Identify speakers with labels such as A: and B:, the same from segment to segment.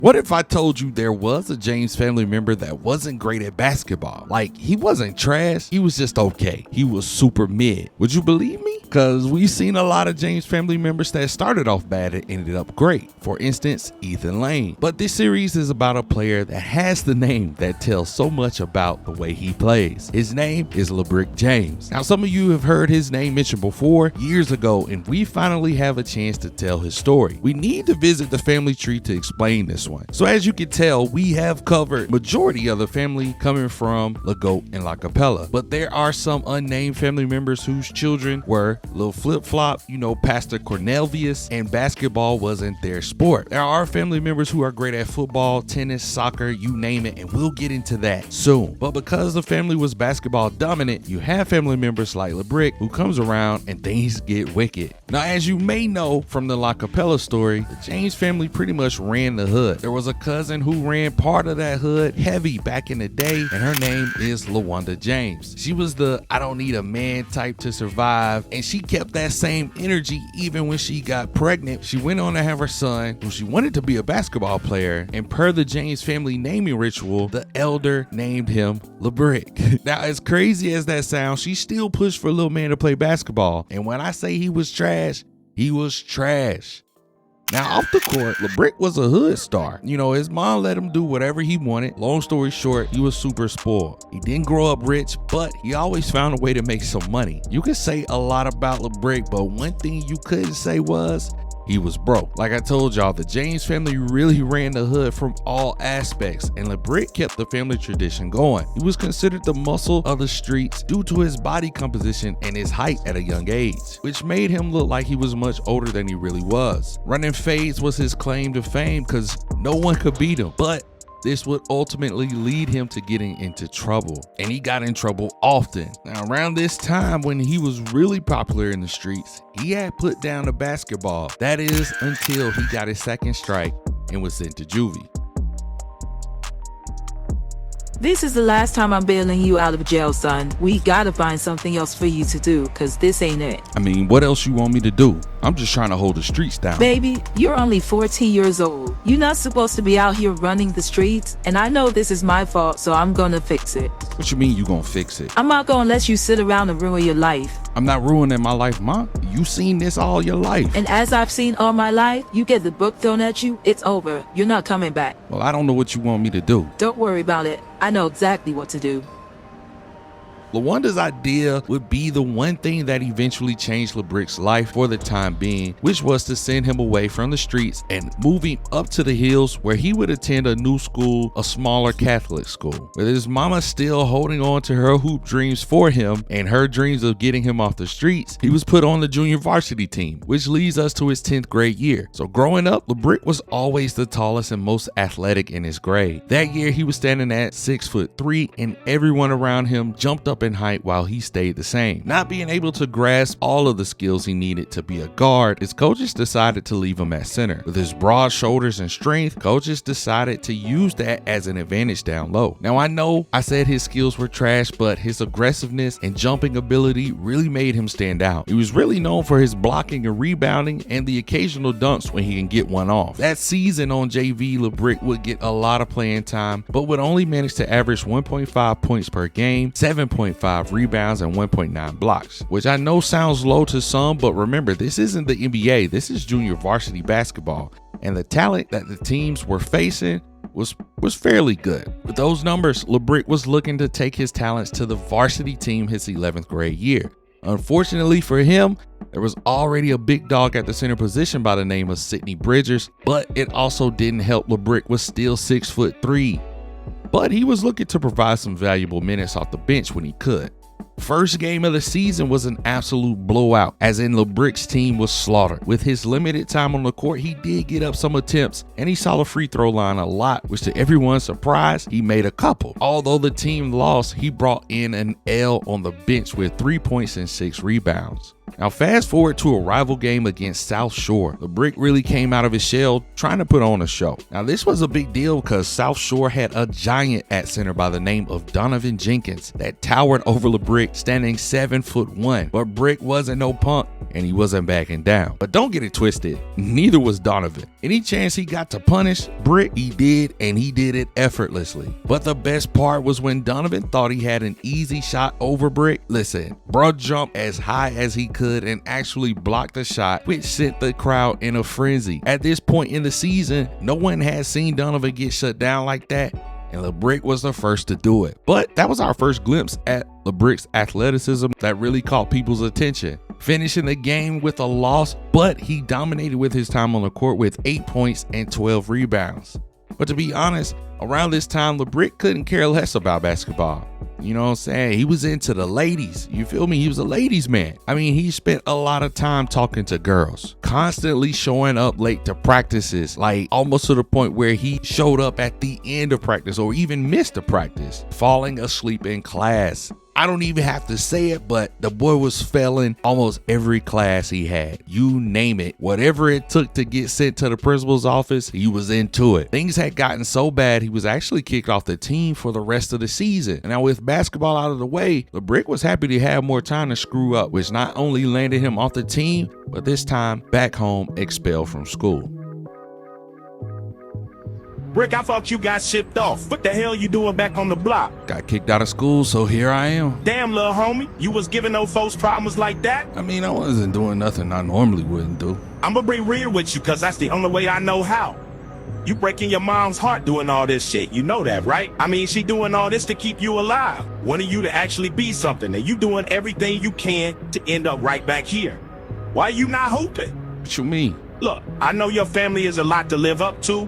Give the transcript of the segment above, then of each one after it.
A: What if I told you there was a James family member that wasn't great at basketball? Like, he wasn't trash, he was just okay. He was super mid. Would you believe me? Because we've seen a lot of James family members that started off bad and ended up great. For instance, Ethan Lane. But this series is about a player that has the name that tells so much about the way he plays. His name is LeBrick James. Now, some of you have heard his name mentioned before years ago, and we finally have a chance to tell his story. We need to visit the family tree to explain this one. So as you can tell, we have covered majority of the family coming from LeGoat and La Capella, but there are some unnamed family members whose children were Lil Flip Flop, Pastor Cornelius, and basketball wasn't their sport. There are family members who are great at football, tennis, soccer, you name it, and we'll get into that soon. But because the family was basketball dominant, you have family members like LeBrick who comes around and things get wicked. Now, as you may know from the La Capella story, the James family pretty much ran the hood. There was a cousin who ran part of that hood heavy back in the day, and her name is LaWanda James. She was the I don't need a man type to survive, and she kept that same energy even when she got pregnant. She went on to have her son, who she wanted to be a basketball player, and per the James family naming ritual, the elder named him LeBrick. Now, as crazy as that sounds, she still pushed for little man to play basketball, and when I say he was trash, he was trash. Now, off the court, LeBrick was a hood star. His mom let him do whatever he wanted. Long story short, he was super spoiled. He didn't grow up rich, but he always found a way to make some money. You could say a lot about LeBrick, but one thing you couldn't say was he was broke. Like I told y'all, the James family really ran the hood from all aspects, and LeBrick kept the family tradition going. He was considered the muscle of the streets due to his body composition and his height at a young age, which made him look like he was much older than he really was. Running fades was his claim to fame because no one could beat him, but this would ultimately lead him to getting into trouble, and he got in trouble often. Now, around this time when he was really popular in the streets, he had put down the basketball. That is, until he got his second strike and was sent to juvie.
B: This is the last time I'm bailing you out of jail, son. We gotta find something else for you to do, cause this ain't it.
A: I mean, what else you want me to do? I'm just trying to hold the streets down.
B: Baby, you're only 14 years old. You're not supposed to be out here running the streets, and I know this is my fault, so I'm gonna fix it.
A: What you mean you gonna fix it?
B: I'm not gonna let you sit around and ruin your life.
A: I'm not ruining my life, Ma. You seen this all your life.
B: And as I've seen all my life, you get the book thrown at you, it's over. You're not coming back.
A: Well, I don't know what you want me to do.
B: Don't worry about it. I know exactly what to do.
A: LaWanda's idea would be the one thing that eventually changed LeBrick's life for the time being, which was to send him away from the streets and move him up to the hills where he would attend a new school, a smaller Catholic school. With his mama still holding on to her hoop dreams for him and her dreams of getting him off the streets, he was put on the junior varsity team, which leads us to his 10th grade year. So growing up, LeBrick was always the tallest and most athletic in his grade. That year, he was standing at 6'3", and everyone around him jumped up in height while he stayed the same. Not being able to grasp all of the skills he needed to be a guard, his coaches decided to leave him at center. With his broad shoulders and strength, coaches decided to use that as an advantage down low. Now, I know I said his skills were trash, but his aggressiveness and jumping ability really made him stand out. He was really known for his blocking and rebounding and the occasional dunks when he can get one off. That season on JV, LeBrick would get a lot of playing time, but would only manage to average 1.5 points per game, 7.5 rebounds, and 1.9 blocks, which I know sounds low to some, but remember, this isn't the NBA, this is junior varsity basketball, and the talent that the teams were facing was fairly good. With those numbers, LeBrick was looking to take his talents to the varsity team his 11th grade year. Unfortunately for him, there was already a big dog at the center position by the name of Sidney Bridgers, but it also didn't help. LeBrick was still 6'3", but he was looking to provide some valuable minutes off the bench when he could. First game of the season was an absolute blowout, as in LeBrick's team was slaughtered. With his limited time on the court, he did get up some attempts, and he saw the free throw line a lot, which to everyone's surprise, he made a couple. Although the team lost, he brought in an L on the bench with 3 points and 6 rebounds. Now fast forward to a rival game against South Shore. LeBrick really came out of his shell trying to put on a show. Now this was a big deal because South Shore had a giant at center by the name of Donovan Jenkins that towered over LeBrick, standing 7'1". But Brick wasn't no punk and he wasn't backing down. But don't get it twisted, neither was Donovan. Any chance he got to punish Brick, he did, and he did it effortlessly. But the best part was when Donovan thought he had an easy shot over Brick. Listen, bro jumped as high as he could and actually blocked the shot, which sent the crowd in a frenzy. At this point in the season, no one had seen Donovan get shut down like that, and LeBrick was the first to do it. But that was our first glimpse at LeBrick's athleticism that really caught people's attention. Finishing the game with a loss, but he dominated with his time on the court with 8 points and 12 rebounds. But to be honest, around this time, LeBrick couldn't care less about basketball. You know what I'm saying? He was into the ladies. You feel me? He was a ladies' man. I mean, he spent a lot of time talking to girls, constantly showing up late to practices, like almost to the point where he showed up at the end of practice or even missed a practice, falling asleep in class. I don't even have to say it, but the boy was failing almost every class he had. You name it. Whatever it took to get sent to the principal's office, he was into it. Things had gotten so bad, he was actually kicked off the team for the rest of the season. Now with basketball out of the way, LeBrick was happy to have more time to screw up, which not only landed him off the team, but this time back home expelled from school.
C: Brick, I thought you got shipped off. What the hell you doing back on the block?
A: Got kicked out of school, so here I am.
C: Damn, little homie, you was giving no folks problems like that?
A: I mean, I wasn't doing nothing I normally wouldn't do.
C: I'ma be real with you, cause that's the only way I know how. You breaking your mom's heart doing all this shit, you know that, right? I mean, she doing all this to keep you alive, wanting you to actually be something, and you doing everything you can to end up right back here. Why you not hooping?
A: What you mean?
C: Look, I know your family is a lot to live up to,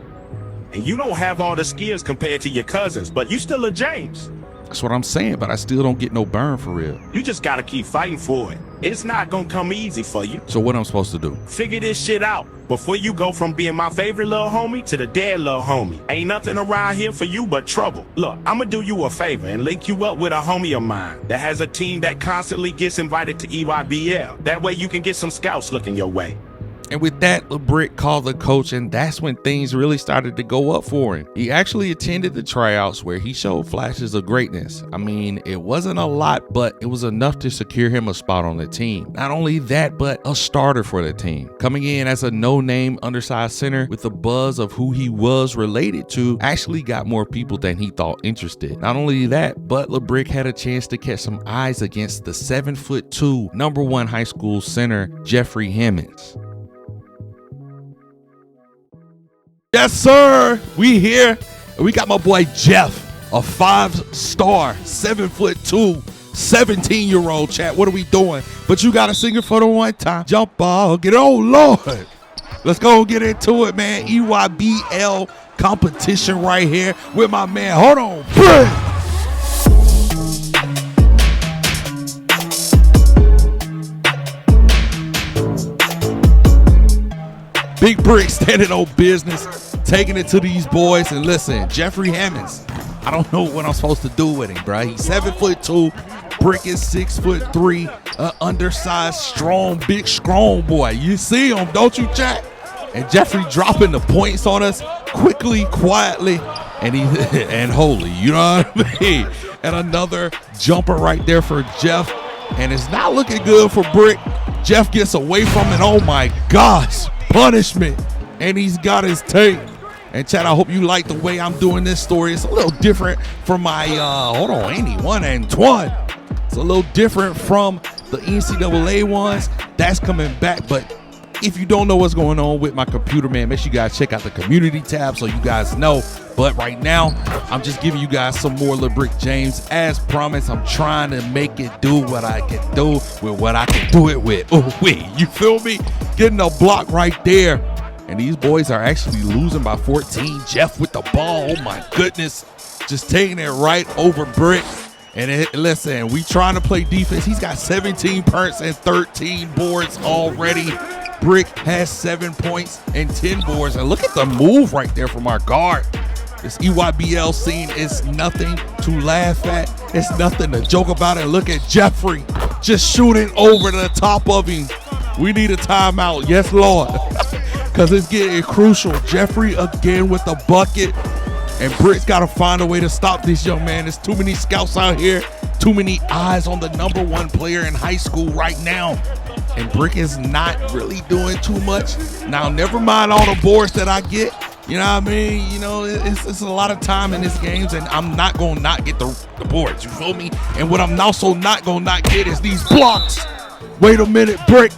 C: and you don't have all the skills compared to your cousins, but you still a James.
A: That's what I'm saying, but I still don't get no burn for real.
C: You just gotta keep fighting for it. It's not gonna come easy for you.
A: So what I'm supposed to do?
C: Figure this shit out before you go from being my favorite little homie to the dead little homie. Ain't nothing around here for you but trouble. Look, I'ma do you a favor and link you up with a homie of mine that has a team that constantly gets invited to EYBL. That way you can get some scouts looking your way.
A: And with that, LeBrick called the coach, and that's when things really started to go up for him. He actually attended the tryouts where he showed flashes of greatness. I mean, it wasn't a lot, but it was enough to secure him a spot on the team. Not only that, but a starter for the team. Coming in as a no-name undersized center with the buzz of who he was related to actually got more people than he thought interested. Not only that, but LeBrick had a chance to catch some eyes against the 7'2", #1 high school center, Jeffrey Hammonds. Yes, sir. We here. And we got my boy Jeff, a 5-star, 7'2", 17-year-old chat. What are we doing? But you got to sing it for the one time. Jump ball. Get it. Oh, Lord. Let's go get into it, man. EYBL competition right here with my man. Hold on. Big Brick standing on business, taking it to these boys. And listen, Jeffrey Hammonds, I don't know what I'm supposed to do with him, bro. He's 7'2", Brick is 6'3", undersized, strong, big, strong boy. You see him, don't you, Jack? And Jeffrey dropping the points on us quickly, quietly, and and holy, you know what I mean? And another jumper right there for Jeff. And it's not looking good for Brick. Jeff gets away from it. Oh my gosh. Punishment, and he's got his tape. And Chad, I hope you like the way I'm doing this story. It's a little different from my hold on, ain't 1 and 1. It's a little different from the NCAA ones. That's coming back. But if you don't know what's going on with my computer, man, make sure you guys check out the community tab so you guys know. But right now, I'm just giving you guys some more LeBrick James. As promised, I'm trying to make it do what I can do with what I can do it with. Oh, wait, you feel me? Getting a block right there. And these boys are actually losing by 14. Jeff with the ball. Oh, my goodness. Just taking it right over Brick. And listen, we trying to play defense. He's got 17 punts and 13 boards already. Brick has 7 points and 10 boards. And look at the move right there from our guard. This EYBL scene is nothing to laugh at. It's nothing to joke about. And look at Jeffrey just shooting over the top of him. We need a timeout. Yes, Lord. Because it's getting crucial. Jeffrey again with the bucket. And Brick's got to find a way to stop this young man. There's too many scouts out here. Too many eyes on the #1 player in high school right now. And Brick is not really doing too much. Now, never mind all the boards that I get. You know what I mean? You know, it's a lot of time in these games, and I'm not going to not get the boards. You feel me? And what I'm also not going to not get is these blocks. Wait a minute, Brick.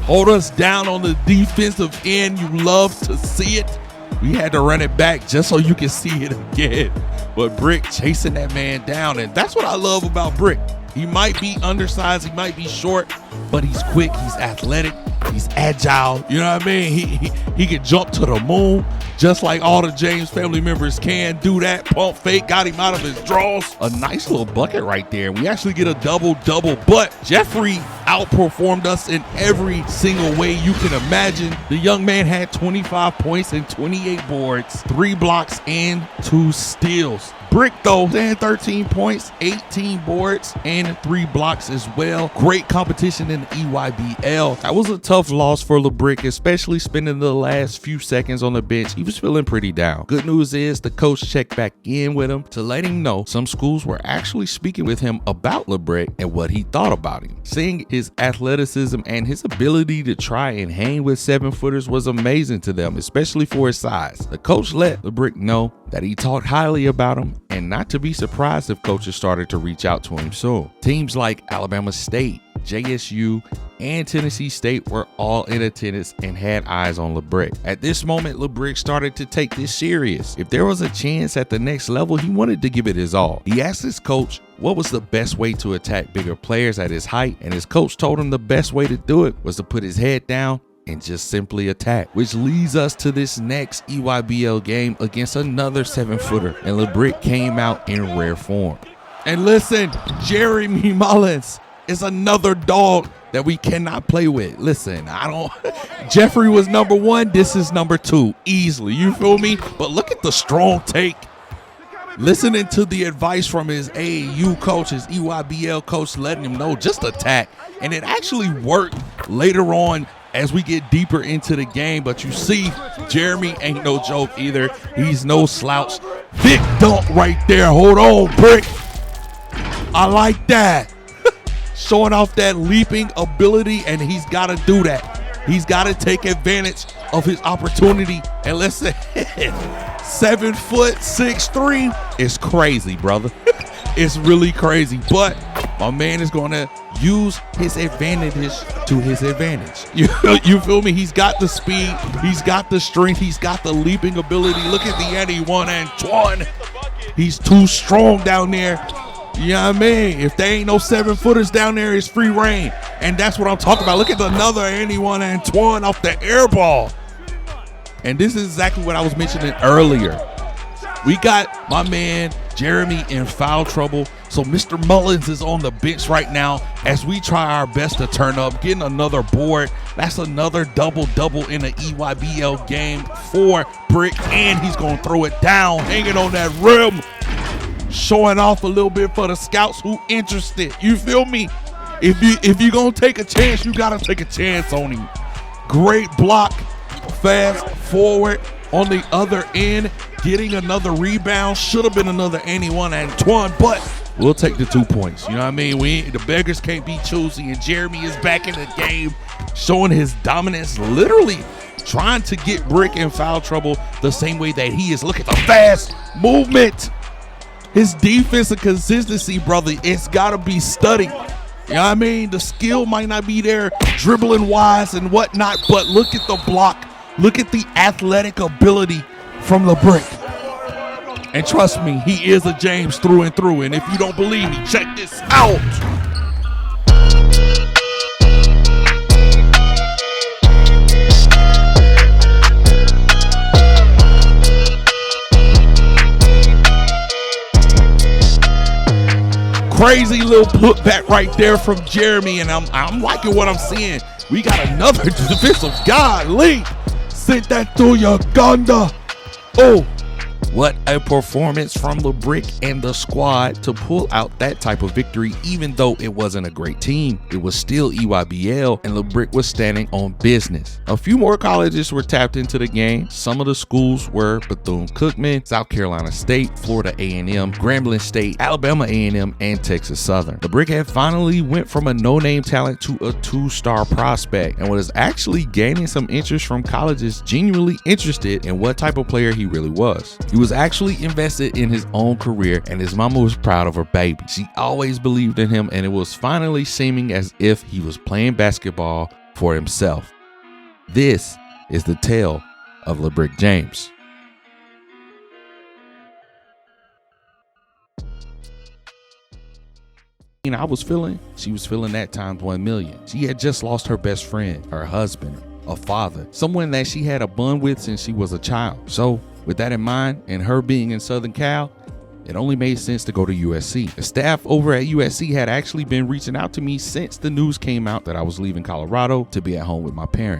A: Hold us down on the defensive end. You love to see it. We had to run it back just so you can see it again. But Brick chasing that man down, and that's what I love about Brick. He might be undersized, he might be short, but he's quick, he's athletic, he's agile. You know what I mean? He can jump to the moon just like all the James family members can do that. Pump fake, got him out of his draws. A nice little bucket right there. We actually get a double-double, but Jeffrey outperformed us in every single way you can imagine. The young man had 25 points and 28 boards, 3 blocks, and 2 steals. Brick, though, had 13 points, 18 boards, and 3 blocks as well. Great competition in the EYBL. That was a tough loss for LeBrick, especially spending the last few seconds on the bench. He was feeling pretty down. Good news is the coach checked back in with him to let him know some schools were actually speaking with him about LeBrick and what he thought about him. Seeing his athleticism and his ability to try and hang with 7-footers was amazing to them, especially for his size. The coach let LeBrick know that he talked highly about him, and not to be surprised if coaches started to reach out to him soon. Teams like Alabama State, JSU, and Tennessee State were all in attendance and had eyes on LeBrick. At this moment, LeBrick started to take this serious. If there was a chance at the next level, he wanted to give it his all. He asked his coach what was the best way to attack bigger players at his height, and his coach told him the best way to do it was to put his head down and just simply attack, which leads us to this next EYBL game against another 7-footer, and LeBrick came out in rare form. And listen, Jeremy Mullins is another dog that we cannot play with. Listen, Jeffrey was #1, this is #2, easily, you feel me? But look at the strong take. Listening to the advice from his AAU coach, his EYBL coach, letting him know just attack. And it actually worked later on as we get deeper into the game. But you see, Jeremy ain't no joke either. He's no slouch. Big dunk right there. Hold on, Brick. I like that. Showing off that leaping ability, and he's got to do that. He's got to take advantage of his opportunity. And listen, 7 foot 6'3" is crazy, brother. It's really crazy, but my man is going to use his advantages to his advantage. You feel me? He's got the speed, he's got the strength, he's got the leaping ability. Look at the anyone Antoine. He's too strong down there. You know what I mean? If there ain't no 7-footers down there, it's free reign. And that's what I'm talking about. Look at another anyone Antoine off the air ball. And this is exactly what I was mentioning earlier. We got my man Jeremy in foul trouble. So Mr. Mullins is on the bench right now as we try our best to turn up, getting another board. That's another double-double in the EYBL game for Brick. And he's going to throw it down, hanging on that rim. Showing off a little bit for the scouts who interested. You feel me? If you're going to take a chance, you got to take a chance on him. Great block. Fast forward on the other end. Getting another rebound. Should have been another anyone Antoine, but we'll take the 2 points. You know what I mean? The beggars can't be choosy, and Jeremy is back in the game, showing his dominance, literally trying to get Brick in foul trouble the same way that he is. Look at the fast movement. His defense and consistency, brother, it's got to be studied. You know what I mean? The skill might not be there dribbling wise and whatnot, but look at the block. Look at the athletic ability from LeBrick. And trust me, he is a James through and through. And if you don't believe me, check this out. Crazy little putback right there from Jeremy, and I'm liking what I'm seeing. We got another defensive guy. Lee sent that through Uganda. Oh, What a performance from LeBrick and the squad to pull out that type of victory. Even though it wasn't a great team, it was still EYBL, and LeBrick was standing on business. A few more colleges were tapped into the game. Some of the schools were Bethune-Cookman, South Carolina State, Florida A&M, Grambling State, Alabama A&M, and Texas Southern. LeBrick had finally went from a no-name talent to a 2-star prospect and was actually gaining some interest from colleges genuinely interested in what type of player he really was. He was actually invested in his own career, and his mama was proud of her baby. She always believed in him, and it was finally seeming as if he was playing basketball for himself. This is the tale of LeBrick James. I was feeling, she was feeling that times 1 million. She had just lost her best friend, her husband, a father, someone that she had a bond with since she was a child. So with that in mind, and her being in Southern Cal, it only made sense to go to USC. The staff over at USC had actually been reaching out to me since the news came out that I was leaving Colorado to be at home with my parents.